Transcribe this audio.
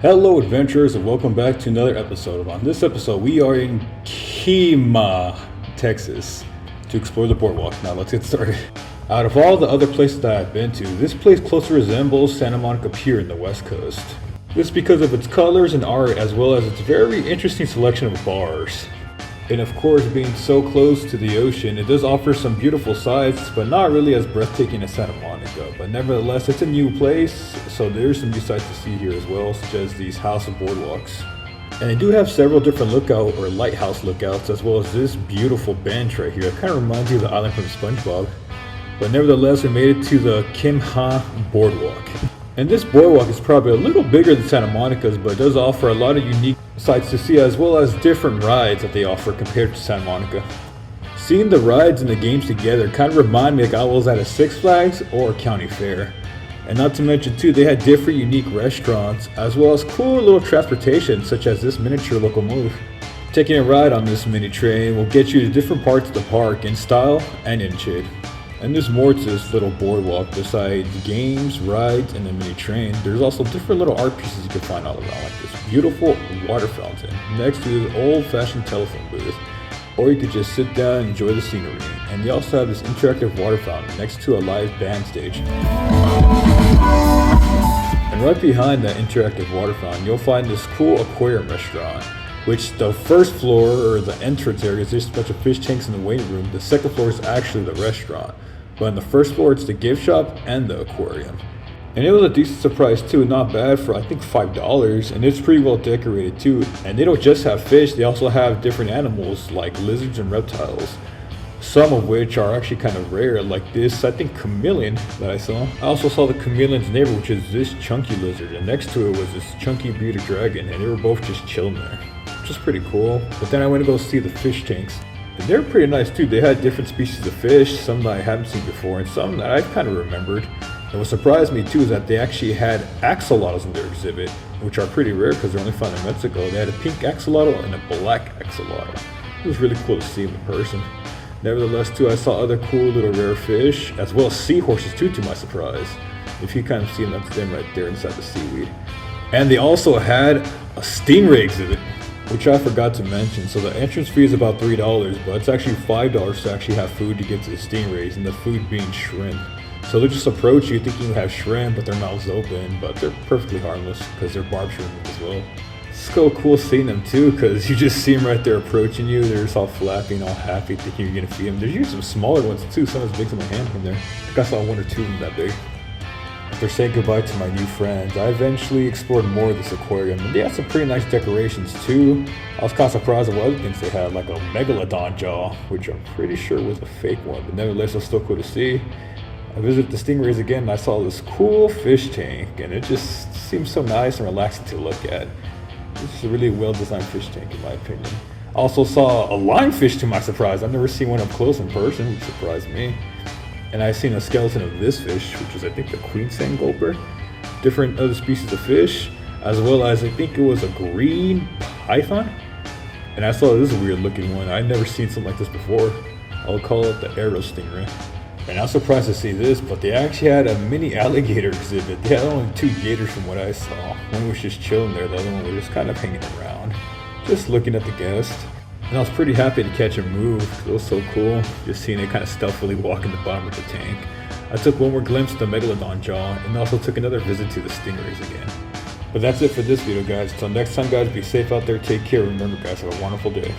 Hello adventurers and welcome back to another episode. On this episode we are in Kemah, Texas to explore the boardwalk. Now let's get started. Out of all the other places that I've been to, this place closely resembles Santa Monica Pier in the west coast. This is because of its colors and art as well as its very interesting selection of bars. And of course, being so close to the ocean, it does offer some beautiful sights, but not really as breathtaking as Santa Monica. But nevertheless, it's a new place, so there's some new sights to see here as well, such as these house of boardwalks. And they do have several different lookout or lighthouse lookouts, as well as this beautiful bench right here. It kind of reminds you of the island from SpongeBob. But nevertheless, we made it to the Kemah boardwalk. And this boardwalk is probably a little bigger than Santa Monica's, but it does offer a lot of unique sights to see as well as different rides that they offer compared to Santa Monica. Seeing the rides and the games together kind of remind me like I was at a Six Flags or a county fair. And not to mention too, they had different unique restaurants as well as cool little transportation such as this miniature locomotive. Taking a ride on this mini train will get you to different parts of the park in style and in shade. And there's more to this little boardwalk besides games, rides, and the mini train. There's also different little art pieces you can find all around, like this beautiful water fountain next to this old-fashioned telephone booth. Or you could just sit down and enjoy the scenery. And they also have this interactive water fountain next to a live band stage. And right behind that interactive water fountain, you'll find this cool aquarium restaurant, which the first floor, or the entrance area, is just a bunch of fish tanks in the waiting room. The second floor is actually the restaurant. But on the first floor, it's the gift shop and the aquarium. And it was a decent surprise too, not bad for I think $5, and it's pretty well decorated too. And they don't just have fish, they also have different animals like lizards and reptiles. Some of which are actually kind of rare, like this, I think, chameleon that I saw. I also saw the chameleon's neighbor, which is this chunky lizard, and next to it was this chunky bearded dragon, and they were both just chilling there, which is pretty cool. But then I went to go see the fish tanks. And they're pretty nice too. They had different species of fish, some that I haven't seen before and some that I've kind of remembered. And what surprised me too is that they actually had axolotls in their exhibit, which are pretty rare because they're only found in Mexico. They had a pink axolotl and a black axolotl. It was really cool to see them in person. Nevertheless too, I saw other cool little rare fish, as well as seahorses too, to my surprise. If you kind of see them, that's them right there inside the seaweed. And they also had a stingray exhibit, which I forgot to mention. So the entrance fee is about $3, but it's actually $5 to actually have food to get to the stingrays, and the food being shrimp. So they'll just approach you thinking you have shrimp with their mouths open, but they're perfectly harmless because they're barb shrimp as well. It's so cool seeing them too, because you just see them right there approaching you. They're just all flapping, all happy, thinking you're gonna feed them. There's usually some smaller ones too, some as big as my hand in there. I think I saw one or two of them that big. After saying goodbye to my new friends, I eventually explored more of this aquarium, and they had some pretty nice decorations too. I was kind of surprised at what other things they had, like a megalodon jaw, which I'm pretty sure was a fake one, but nevertheless it was still cool to see. I visited the stingrays again and I saw this cool fish tank, and it just seems so nice and relaxing to look at. This is a really well designed fish tank in my opinion. I also saw a lionfish to my surprise. I've never seen one up close in person, which surprised me. And I've seen a skeleton of this fish, which is I think the queen sand gulper, different other species of fish, as well as I think it was a green python. And I saw this weird looking one. I'd never seen something like this before. I'll call it the arrow stingray. And I was surprised to see this, but they actually had a mini alligator exhibit. They had only 2 gators from what I saw. One was just chilling there, the other one was just kind of hanging around, just looking at the guest. And I was pretty happy to catch him move, because it was so cool, just seeing it kind of stealthily walk in the bottom of the tank. I took one more glimpse of the megalodon jaw, and also took another visit to the stingrays again. But that's it for this video guys. Until next time guys, be safe out there, take care, remember guys, have a wonderful day.